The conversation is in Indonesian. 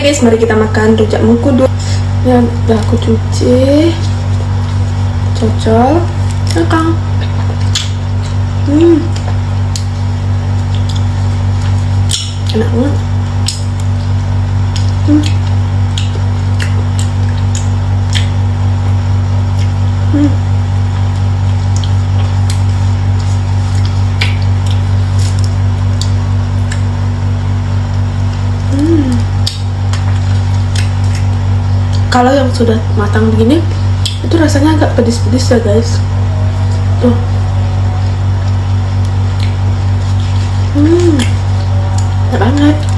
Oke guys, mari kita makan rujak mengkudu. Ya, udah aku cuci, cocol, makan. Enak banget. Kalau yang sudah matang begini, itu rasanya agak pedis-pedis ya guys. Tuh. Enak banget.